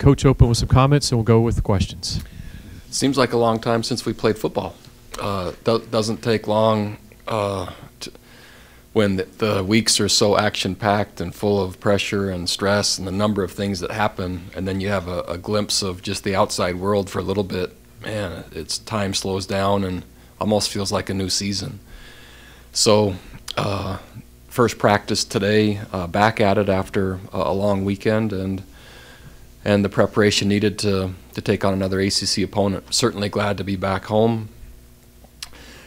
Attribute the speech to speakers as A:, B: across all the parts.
A: Coach open with some comments, and we'll go with the questions.
B: Seems like a long time since we played football. Doesn't take long when the weeks are so action-packed and full of pressure and stress and the number of things that happen, and then you have a glimpse of just the outside world for a little bit. Man, time slows down and almost feels like a new season. So first practice today, back at it after a long weekend, and the preparation needed to take on another ACC opponent. Certainly glad to be back home,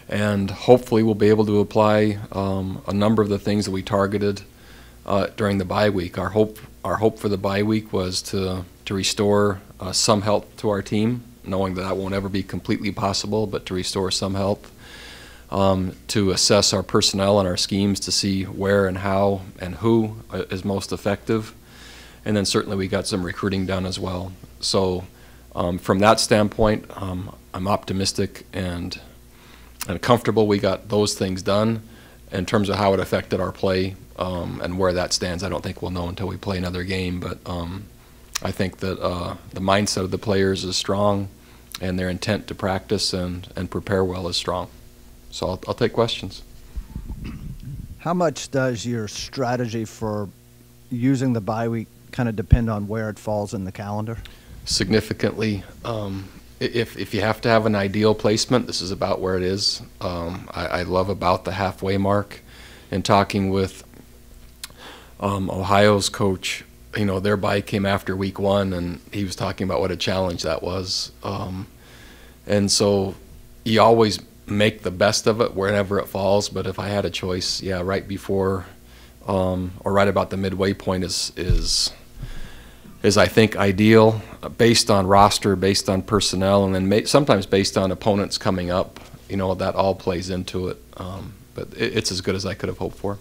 B: and hopefully we'll be able to apply a number of the things that we targeted during the bye week. Our hope for the bye week was to restore some health to our team, knowing that won't ever be completely possible, but to restore some health, to assess our personnel and our schemes to see where and how and who is most effective. And then certainly we got some recruiting done as well. So from that standpoint, I'm optimistic and comfortable we got those things done. In terms of how it affected our play and where that stands, I don't think we'll know until we play another game. But I think that the mindset of the players is strong, and their intent to practice and prepare well is strong. So I'll take questions.
C: How much does your strategy for using the bye week kind of depend on where it falls in the calendar?
B: Significantly. If you have to have an ideal placement, this is about where it is. I love about the halfway mark. In talking with Ohio's coach, you know, their bye came after week 1, and he was talking about what a challenge that was. And so you always make the best of it wherever it falls, but if I had a choice, yeah, right before or right about the midway point is I think ideal, based on roster, based on personnel, and then sometimes based on opponents coming up. You know, that all plays into it, but it's as good as I could have hoped for.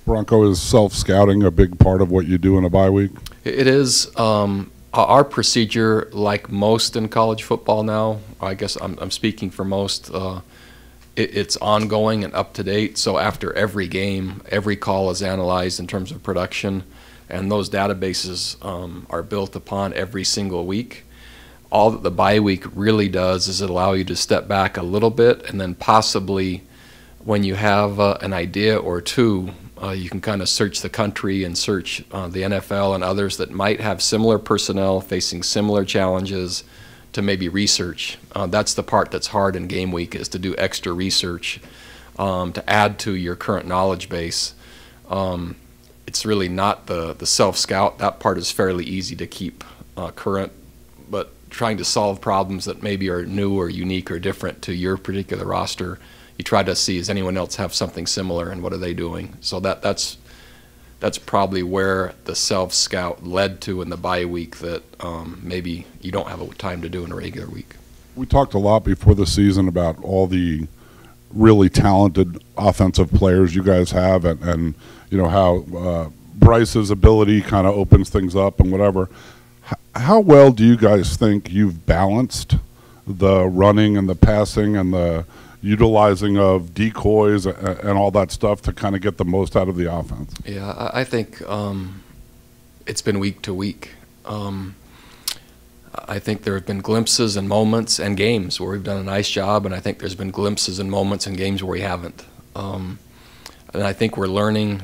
D: Bronco, is self-scouting a big part of what you do in a bye week?
B: It is. Our procedure, like most in college football now, I guess I'm speaking for most, it's ongoing and up to date. So after every game, every call is analyzed in terms of production, and those databases are built upon every single week. All that the bye week really does is it allow you to step back a little bit, and then possibly when you have an idea or two, you can kind of search the country and search the NFL and others that might have similar personnel facing similar challenges to maybe research. That's the part that's hard in game week, is to do extra research to add to your current knowledge base. It's really not the self-scout. That part is fairly easy to keep current, but trying to solve problems that maybe are new or unique or different to your particular roster, you try to see, does anyone else have something similar and what are they doing? So that's probably where the self-scout led to in the bye week that maybe you don't have time to do in a regular week.
D: We talked a lot before the season about all the really talented offensive players you guys have, and you know how Bryce's ability kind of opens things up and whatever. How well do you guys think you've balanced the running and the passing and the utilizing of decoys and all that stuff to kind of get the most out of the offense?
B: Yeah, I think it's been week to week. I think there have been glimpses and moments and games where we've done a nice job, and I think there's been glimpses and moments and games where we haven't. And I think we're learning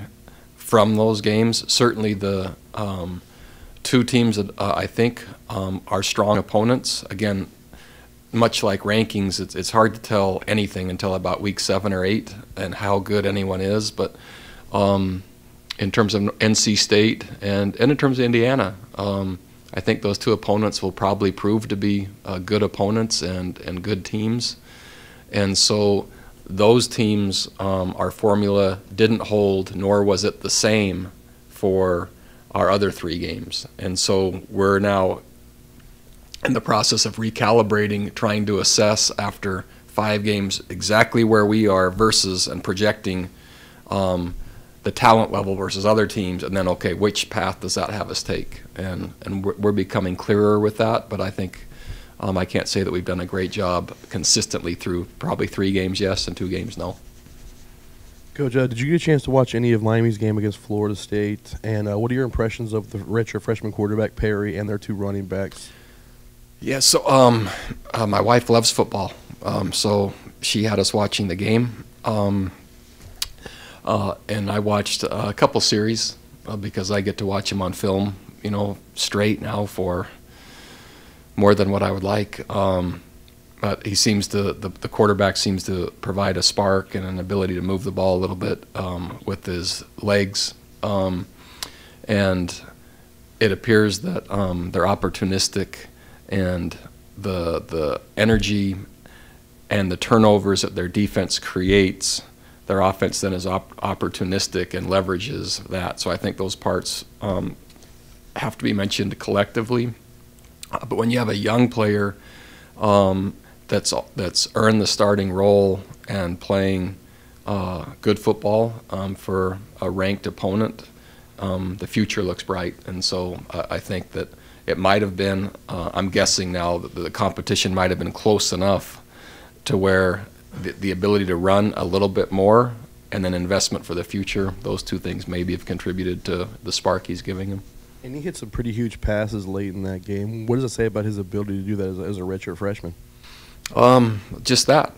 B: from those games. Certainly the two teams that I think are strong opponents. Again, much like rankings, it's hard to tell anything until about week 7 or 8 and how good anyone is. But in terms of NC State and in terms of Indiana, I think those two opponents will probably prove to be good opponents and good teams. And so those teams, our formula didn't hold, nor was it the same for our other 3 games. And so we're now in the process of recalibrating, trying to assess after 5 games exactly where we are versus and projecting the talent level versus other teams, and then, okay, which path does that have us take? And we're becoming clearer with that, but I think I can't say that we've done a great job consistently through probably 3 games, yes, and 2 games, no.
E: Coach, did you get a chance to watch any of Miami's game against Florida State? And what are your impressions of the redshirt freshman quarterback Perry and their two running backs?
B: Yeah, so my wife loves football, so she had us watching the game, and I watched a couple series because I get to watch him on film, straight now for more than what I would like. But he seems to, the quarterback seems to provide a spark and an ability to move the ball a little bit with his legs. And it appears that they're opportunistic, and the energy and the turnovers that their defense creates, their offense then is opportunistic and leverages that. So I think those parts have to be mentioned collectively. But when you have a young player that's earned the starting role and playing good football for a ranked opponent, the future looks bright. And so I think that it might have been, I'm guessing now, that the competition might have been close enough to where the ability to run a little bit more and then investment for the future, those two things maybe have contributed to the spark he's giving him.
E: And he hit some pretty huge passes late in that game. What does it say about his ability to do that as a redshirt freshman?
B: Just that.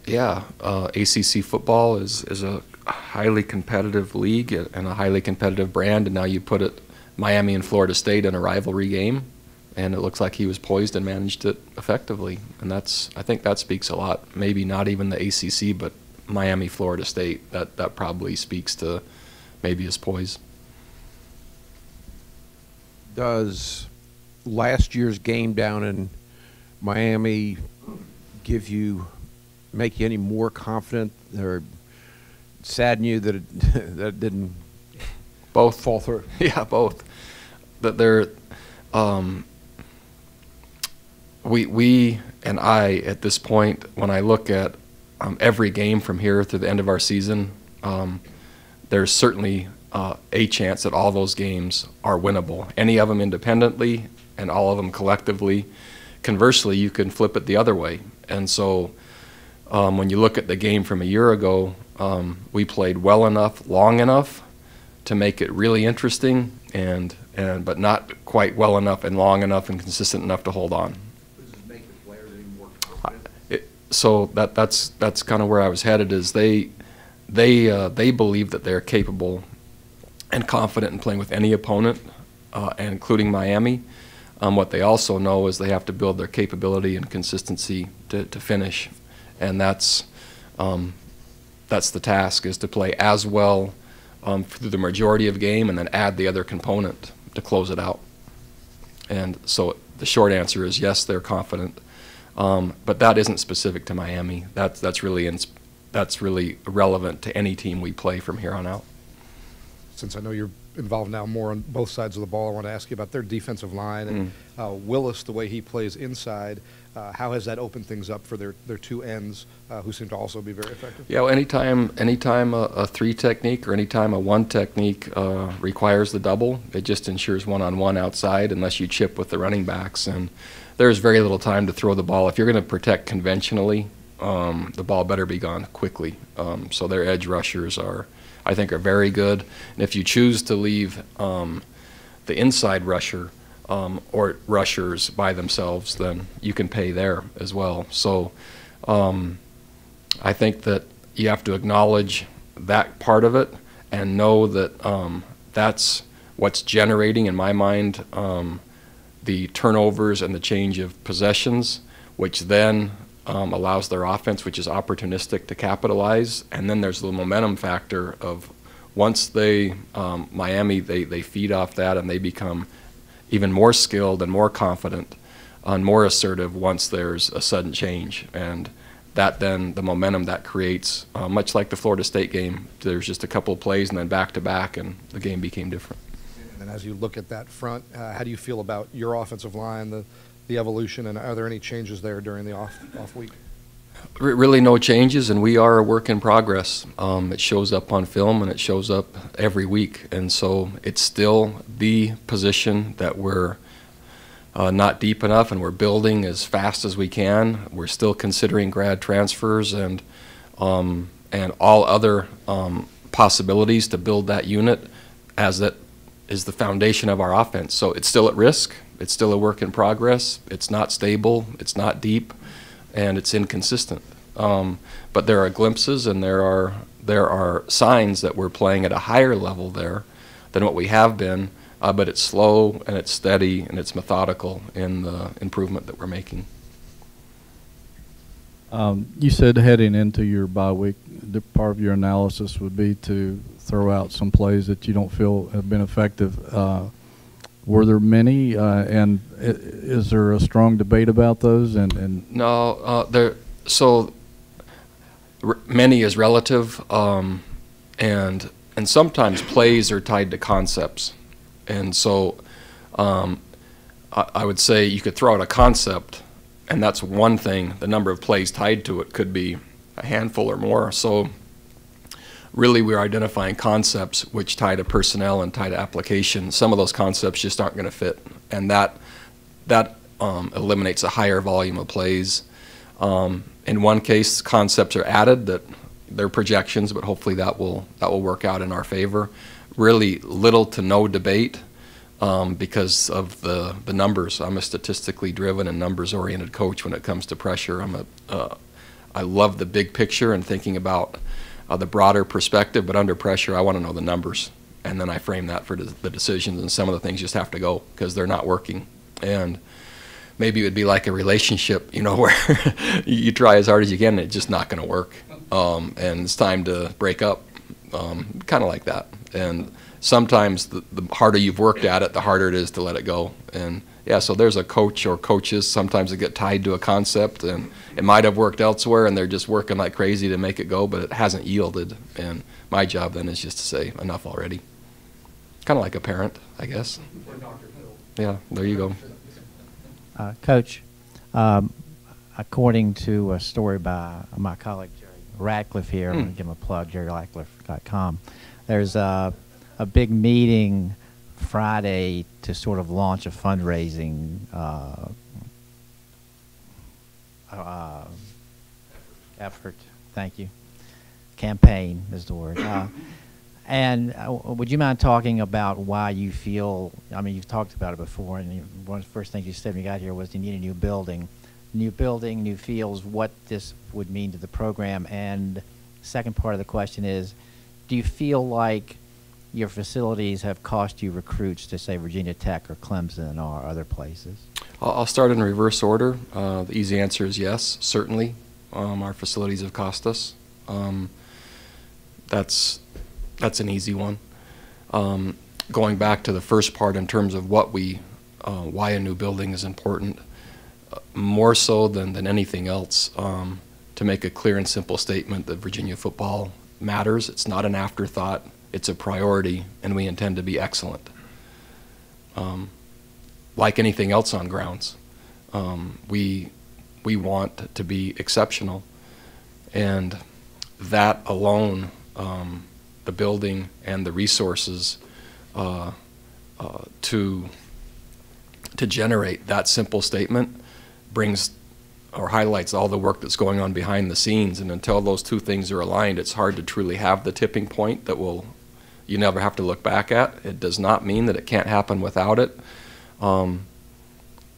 B: ACC football is a highly competitive league and a highly competitive brand, and now you put Miami and Florida State in a rivalry game, and it looks like he was poised and managed it effectively. And I think that speaks a lot. Maybe not even the ACC, but Miami, Florida State, that probably speaks to maybe his poise.
F: Does last year's game down in Miami make you any more confident, or sadden you that it didn't
B: both
F: fall through?
B: Yeah, both. That they're we and I at this point, when I look at every game from here through the end of our season, there's certainly a chance that all those games are winnable. Any of them independently and all of them collectively. Conversely, you can flip it the other way. And so when you look at the game from a year ago, we played well enough, long enough to make it really interesting, but not quite well enough and long enough and consistent enough to hold on.
F: Does it make the players any more confident?
B: So that's kind of where I was headed. Is they believe that they're capable and confident in playing with any opponent, and including Miami. What they also know is they have to build their capability and consistency to finish, and that's the task, is to play as well through the majority of the game and then add the other component to close it out. And so the short answer is yes, they're confident, but that isn't specific to Miami. That's really relevant to any team we play from here on out.
G: Since I know you're involved now more on both sides of the ball, I want to ask you about their defensive line and Willis, the way he plays inside. How has that opened things up for their two ends, who seem to also be very effective?
B: Yeah, well, anytime a three technique or anytime a one technique requires the double, it just ensures one-on-one outside unless you chip with the running backs. And there's very little time to throw the ball. If you're going to protect conventionally, the ball better be gone quickly. So their edge rushers I think are very good. And if you choose to leave the inside rusher or rushers by themselves, then you can pay there as well. So I think that you have to acknowledge that part of it and know that that's what's generating, in my mind, the turnovers and the change of possessions, which then allows their offense, which is opportunistic, to capitalize. And then there's the momentum factor of once Miami, they feed off that and they become even more skilled and more confident and more assertive once there's a sudden change. And that then, the momentum that creates, much like the Florida State game, there's just a couple of plays and then back-to-back, and the game became different.
G: And as you look at that front, how do you feel about your offensive line, the evolution, and are there any changes there during the off week?
B: Really no changes, and we are a work in progress. It shows up on film and it shows up every week, and so it's still the position that we're not deep enough, and we're building as fast as we can. We're still considering grad transfers, and and all other possibilities to build that unit, as that is the foundation of our offense. So it's still at risk. It's still a work in progress. It's not stable. It's not deep, and it's inconsistent. But there are glimpses, and there are signs that we're playing at a higher level there than what we have been. But it's slow, and it's steady, and it's methodical in the improvement that we're making.
H: You said heading into your bye week, the part of your analysis would be to throw out some plays that you don't feel have been effective. Were there many, and is there a strong debate about those?
B: No, many is relative, and sometimes plays are tied to concepts, and so I would say you could throw out a concept, and that's one thing. The number of plays tied to it could be a handful or more. So really we're identifying concepts which tie to personnel and tie to application. Some of those concepts just aren't going to fit, and that eliminates a higher volume of plays. In one case, concepts are added that they're projections, but hopefully that will work out in our favor. Really little to no debate because of the numbers. I'm a statistically driven and numbers-oriented coach when it comes to pressure. I love the big picture and thinking about the broader perspective, but under pressure, I want to know the numbers, and then I frame that for the decisions. And some of the things just have to go because they're not working. And maybe it would be like a relationship, where you try as hard as you can, and it's just not going to work, and it's time to break up, kind of like that. And sometimes the harder you've worked at it, the harder it is to let it go. And yeah, so there's a coach or coaches sometimes that get tied to a concept, and it might have worked elsewhere, and they're just working like crazy to make it go, but it hasn't yielded. And my job then is just to say enough already. Kind of like a parent, I guess. Yeah, there you go.
I: Coach, according to a story by my colleague Jerry Ratcliffe here, I'm going to give him a plug, JerryRatcliffe.com. There's a big meeting Friday to sort of launch a fundraising effort. Thank you. Campaign is the word. And would you mind talking about why you feel, you've talked about it before, and one of the first things you said when you got here was you need a new building. New building, new fields, what this would mean to the program. And second part of the question is, do you feel like your facilities have cost you recruits to, say, Virginia Tech or Clemson or other places?
B: I'll start in reverse order. The easy answer is yes, certainly. Our facilities have cost us. That's an easy one. Going back to the first part in terms of why a new building is important, more so than anything else, to make a clear and simple statement that Virginia football matters. It's not an afterthought. It's a priority, and we intend to be excellent. Like anything else on grounds, we want to be exceptional, and that alone, the building and the resources to generate that simple statement brings or highlights all the work that's going on behind the scenes. And until those two things are aligned, it's hard to truly have the tipping point that you never have to look back at. It does not mean that it can't happen without it.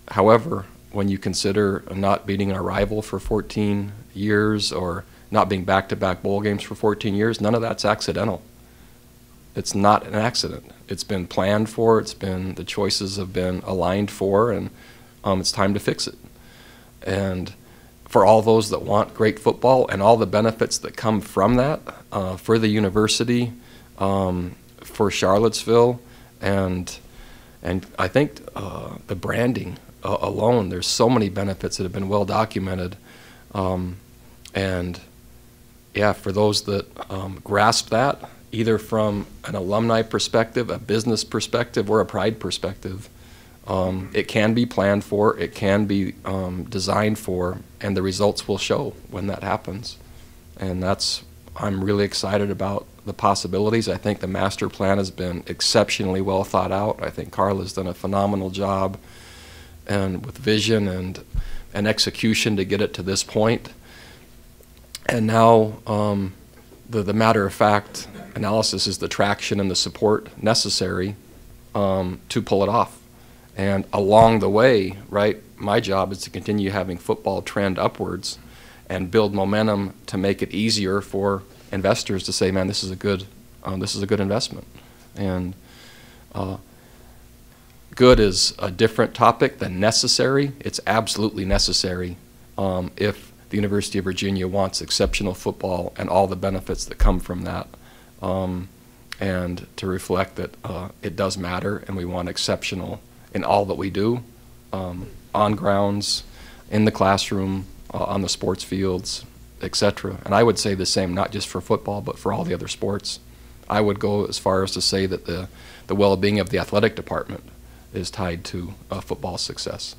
B: However, when you consider not beating our rival for 14 years or not being back-to-back bowl games for 14 years, none of that's accidental. It's not an accident. It's been planned for, the choices have been aligned for, and it's time to fix it. And for all those that want great football and all the benefits that come from that, for the university, for Charlottesville, and I think the branding alone, there's so many benefits that have been well documented. And yeah, for those that grasp that, either from an alumni perspective, a business perspective, or a pride perspective, it can be planned for, it can be designed for, and the results will show when that happens. And I'm really excited about the possibilities. I think the master plan has been exceptionally well thought out. I think Carl has done a phenomenal job, and with vision and execution to get it to this point. And now the matter-of-fact analysis is the traction and the support necessary to pull it off. And along the way, right, my job is to continue having football trend upwards and build momentum to make it easier for investors to say, man, this is a good investment. And good is a different topic than necessary. It's absolutely necessary if the University of Virginia wants exceptional football and all the benefits that come from that, and to reflect that it does matter and we want exceptional in all that we do, on grounds, in the classroom, on the sports fields, etc. And I would say the same, not just for football, but for all the other sports. I would go as far as to say that the well-being of the athletic department is tied to football success.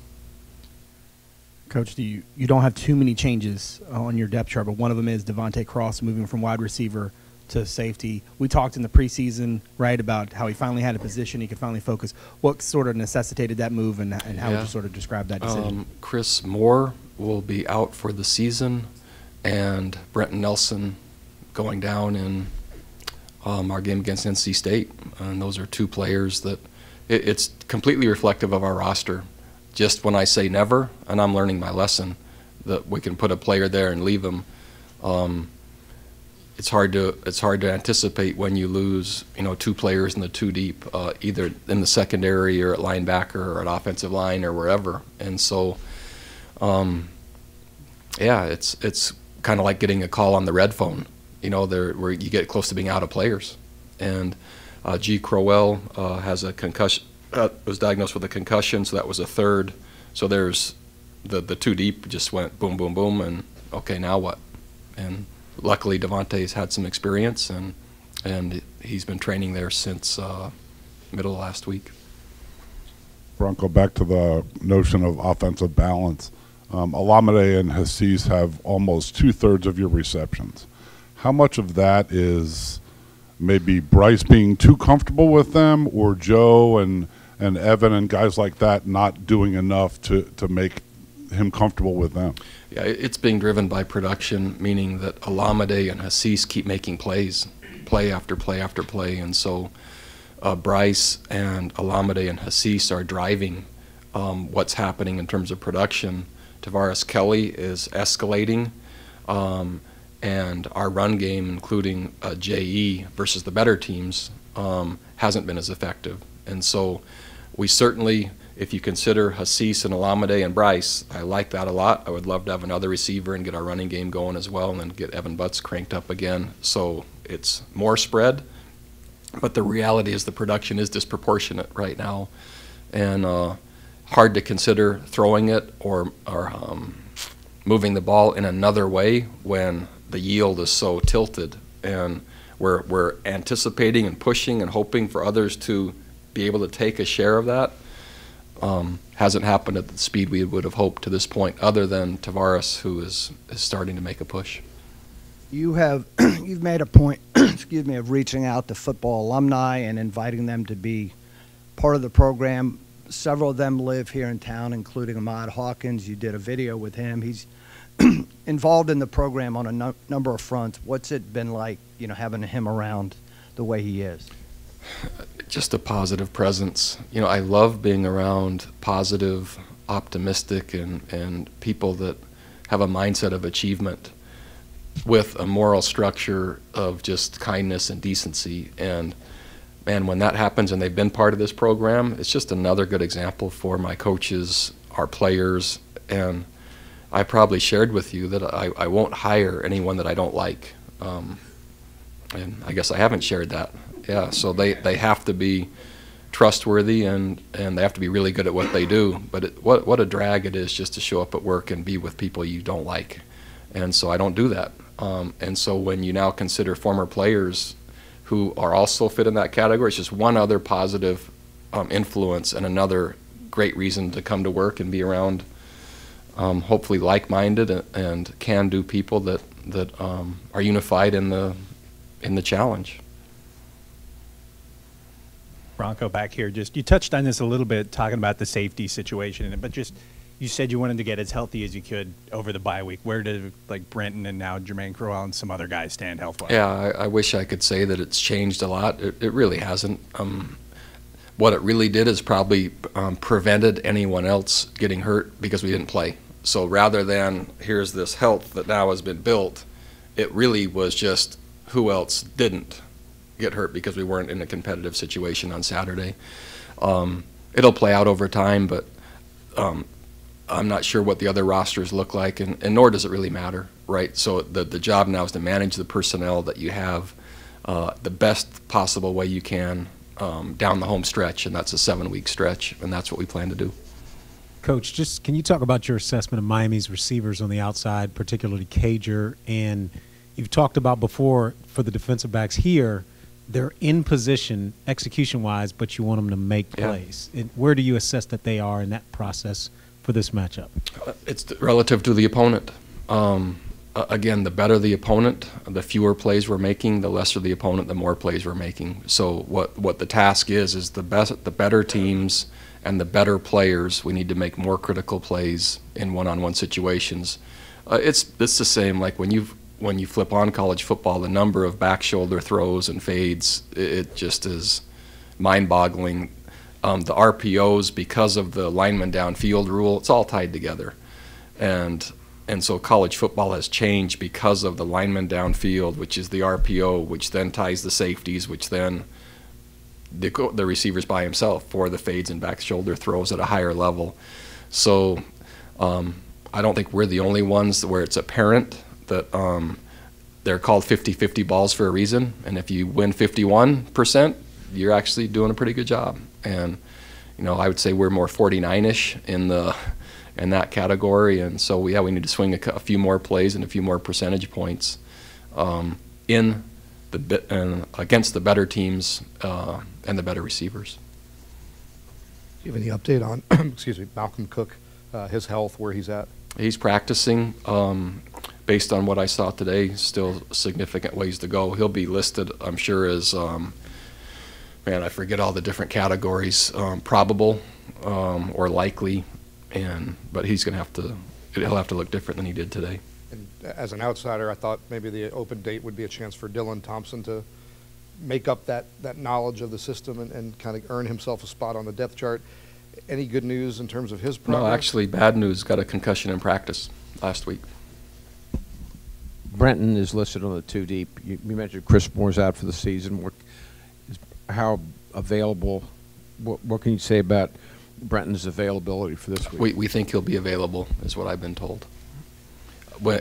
J: Coach, you don't have too many changes on your depth chart, but one of them is Devontae Cross moving from wide receiver to safety. We talked in the preseason, right, about how he finally had a position, he could finally focus. What sort of necessitated that move, and how would you sort of describe that decision?
B: Chris Moore will be out for the season, and Brenton Nelson going down in our game against NC State. And those are two players that it's completely reflective of our roster. Just when I say never, and I'm learning my lesson, that we can put a player there and leave him. It's hard to anticipate when you lose, two players in the two deep, either in the secondary or at linebacker or at offensive line or wherever. And so, it's kind of like getting a call on the red phone, where you get close to being out of players. And G. Crowell has a concussion. Was diagnosed with a concussion, so that was a third. So there's the two deep just went boom, boom, boom, and okay, now what? And luckily Devontae's had some experience, and he's been training there since middle of last week.
D: Bronco, back to the notion of offensive balance. Alameda and Hassis have almost 2/3 of your receptions. How much of that is maybe Bryce being too comfortable with them, or Joe and Evan and guys like that not doing enough to make him comfortable with them?
B: Yeah, it's being driven by production, meaning that Alameda and Hassis keep making plays, play after play after play, and so Bryce and Alameda and Hassis are driving what's happening in terms of production. Tavares Kelly is escalating, and our run game, including JE versus the better teams, hasn't been as effective. And so we certainly, if you consider Hassis and Alameda and Bryce, I like that a lot. I would love to have another receiver and get our running game going as well, and then get Evan Butts cranked up again. So it's more spread, but the reality is the production is disproportionate right now, and hard to consider throwing it or moving the ball in another way when the yield is so tilted, and we're anticipating and pushing and hoping for others to be able to take a share of that. Hasn't happened at the speed we would have hoped to this point, other than Tavares, who is starting to make a push.
C: You've made a point, excuse me, of reaching out to football alumni and inviting them to be part of the program. Several of them live here in town, including Ahmad Hawkins. You did a video with him. He's involved in the program on a number of fronts. What's it been like, having him around the way he is?
B: Just a positive presence. I love being around positive, optimistic, and people that have a mindset of achievement with a moral structure of just kindness and decency. And man, when that happens and they've been part of this program, it's just another good example for my coaches, our players, and I probably shared with you that I won't hire anyone that I don't like. And I guess I haven't shared that. Yeah, so they have to be trustworthy, and they have to be really good at what they do. But what a drag it is just to show up at work and be with people you don't like. And so I don't do that. And so when you now consider former players who are also fit in that category, it's just one other positive influence and another great reason to come to work and be around hopefully like-minded and can-do people that are unified in the challenge.
K: Bronco back here, you touched on this a little bit, talking about the safety situation, but just you said you wanted to get as healthy as you could over the bye week. Where did like Brenton and now Jermaine Crowell and some other guys stand health-wise?
B: Yeah, I wish I could say that it's changed a lot. It really hasn't. What it really did is probably prevented anyone else getting hurt because we didn't play. So rather than here's this health that now has been built, it really was just who else didn't get hurt because we weren't in a competitive situation on Saturday. It'll play out over time, but I'm not sure what the other rosters look like, and nor does it really matter, right? So the job now is to manage the personnel that you have the best possible way you can down the home stretch, and that's a 7-week stretch, and that's what we plan to do.
L: Coach, just can you talk about your assessment of Miami's receivers on the outside, particularly Cager? And you've talked about before for the defensive backs here, they're in position execution-wise, but you want them to make plays. And where do you assess that they are in that process for this matchup?
B: It's relative to the opponent. Again, the better the opponent, the fewer plays we're making, the lesser the opponent, the more plays we're making. So what the task is the better teams and the better players, we need to make more critical plays in one-on-one situations. It's the same like when you flip on college football, the number of back shoulder throws and fades, it just is mind-boggling. The RPOs, because of the lineman downfield rule, it's all tied together. And so college football has changed because of the lineman downfield, which is the RPO, which then ties the safeties, which then the receiver's by himself for the fades and back shoulder throws at a higher level. So I don't think we're the only ones where it's apparent that they're called 50-50 balls for a reason. And if you win 51%, you're actually doing a pretty good job. And I would say we're more 49-ish in that category. And so we need to swing a few more plays and a few more percentage points against the better teams and the better receivers.
G: Do you have any update on excuse me, Malcolm Cook, his health, where he's at?
B: He's practicing. Based on what I saw today, still significant ways to go. He'll be listed, I'm sure, as I forget all the different categories, probable or likely, but he'll have to look different than he did today.
G: And as an outsider, I thought maybe the open date would be a chance for Dylan Thompson to make up that knowledge of the system and kind of earn himself a spot on the depth chart. Any good news in terms of his progress?
B: No, actually, bad news. Got a concussion in practice last week.
F: Brenton is listed on the 2 deep. You mentioned Chris Moore's out for the season. How available? What can you say about Brenton's availability for this week?
B: We think he'll be available, is what I've been told.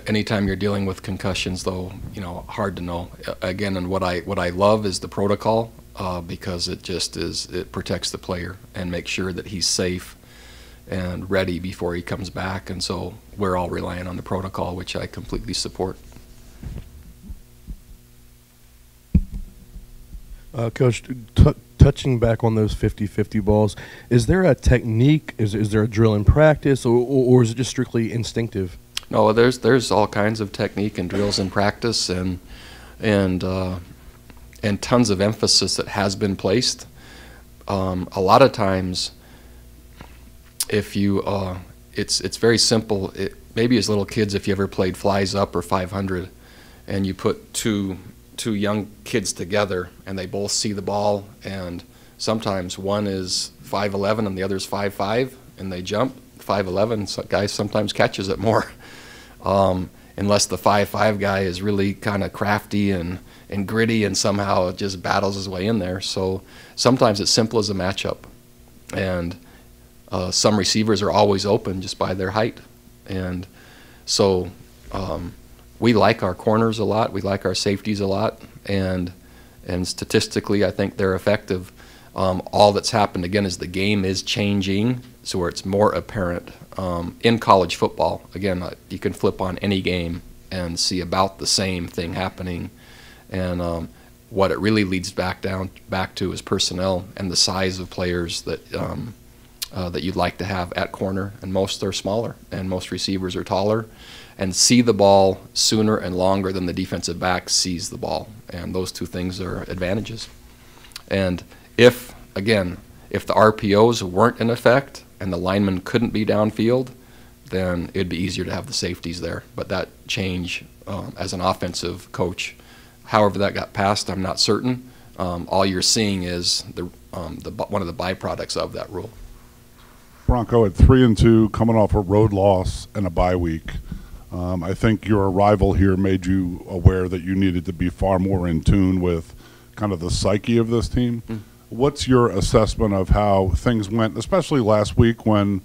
B: Anytime you're dealing with concussions, though, hard to know. Again, and what I love is the protocol because it protects the player and makes sure that he's safe and ready before he comes back. And so we're all relying on the protocol, which I completely support.
E: Coach, touching back on those 50-50 balls, is there a technique? Is there a drill in practice, or is it just strictly instinctive?
B: No, there's all kinds of technique and drills in practice and tons of emphasis that has been placed. A lot of times, if you, it's very simple. Maybe as little kids, if you ever played Flies Up or 500, and you put two young kids together and they both see the ball, and sometimes one is 5'11" and the other's 5'5", and they jump. 5'11" guy sometimes catches it more. Unless the 5'5" guy is really kind of crafty and gritty and somehow just battles his way in there. So sometimes it's simple as a matchup. And some receivers are always open just by their height. And so we like our corners a lot. We like our safeties a lot. And statistically, I think they're effective. All that's happened, again, is the game is changing, so where it's more apparent. In college football, again, you can flip on any game and see about the same thing happening. And what it really leads back to is personnel and the size of players that you'd like to have at corner. And most are smaller, and most receivers are taller, and see the ball sooner and longer than the defensive back sees the ball. And those two things are advantages. And if the RPOs weren't in effect and the lineman couldn't be downfield, then it'd be easier to have the safeties there. But that change as an offensive coach, however that got passed, I'm not certain. All you're seeing is one of the byproducts of that rule.
D: Bronco at 3-2, coming off a road loss and a bye week. I think your arrival here made you aware that you needed to be far more in tune with kind of the psyche of this team. What's your assessment of how things went, especially last week when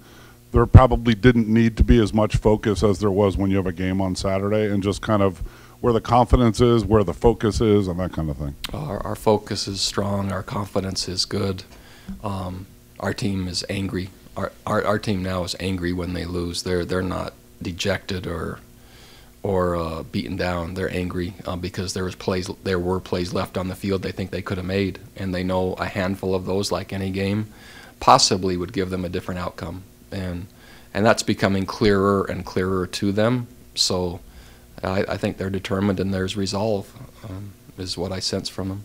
D: there probably didn't need to be as much focus as there was when you have a game on Saturday, and just kind of where the confidence is, where the focus is, and that kind of thing?
B: Our focus is strong. Our confidence is good. Our team is angry. Our team now is angry when they lose. They're not dejected or beaten down. They're angry because there were plays left on the field they think they could have made, and they know a handful of those, like any game, possibly would give them a different outcome. And that's becoming clearer and clearer to them. So I think they're determined, and there's resolve, is what I sense from them.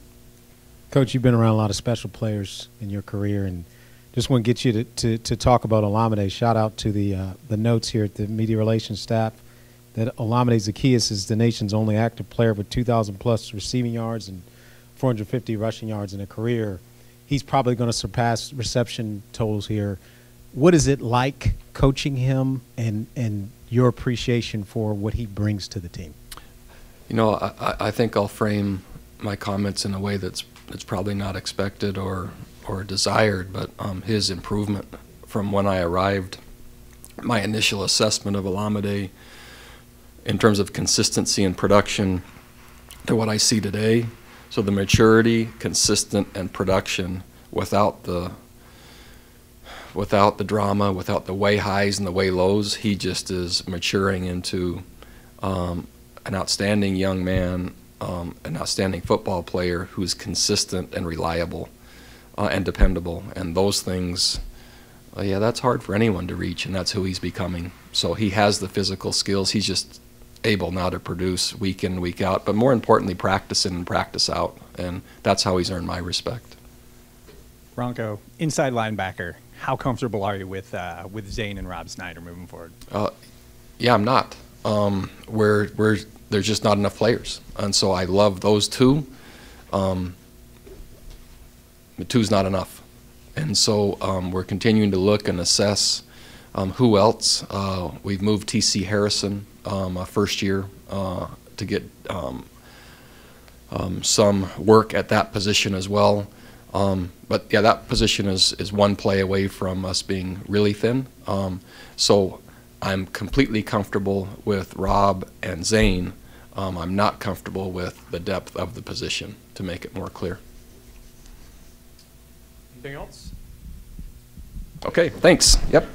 L: Coach, you've been around a lot of special players in your career, and just want to get you to talk about Olamide. Shout out to the notes here at the media relations staff that Olamide Zaccheaus is the nation's only active player with 2,000+ receiving yards and 450 rushing yards in a career. He's probably going to surpass reception totals here. What is it like coaching him, and your appreciation for what he brings to the team?
B: You know, I think I'll frame my comments in a way that's probably not expected or desired, but his improvement from when I arrived, my initial assessment of Olamide in terms of consistency and production to what I see today. So the maturity, consistent, and production without the drama, without the way highs and the way lows, he just is maturing into an outstanding young man, an outstanding football player who's consistent and reliable and dependable. And those things, yeah, that's hard for anyone to reach, and that's who he's becoming. So he has the physical skills. He's just able now to produce week in, week out, but more importantly, practice in and practice out. And that's how he's earned my respect.
K: Bronco, inside linebacker, how comfortable are you with Zane and Rob Snyder moving forward?
B: Yeah, I'm not. There's just not enough players, and so I love those two. But two's not enough, and so we're continuing to look and assess who else. We've moved T.C. Harrison a first year to get some work at that position as well. But yeah, that position is one play away from us being really thin. So I'm completely comfortable with Rob and Zane. I'm not comfortable with the depth of the position, to make it more clear.
A: Anything else?
B: Okay, thanks. Yep.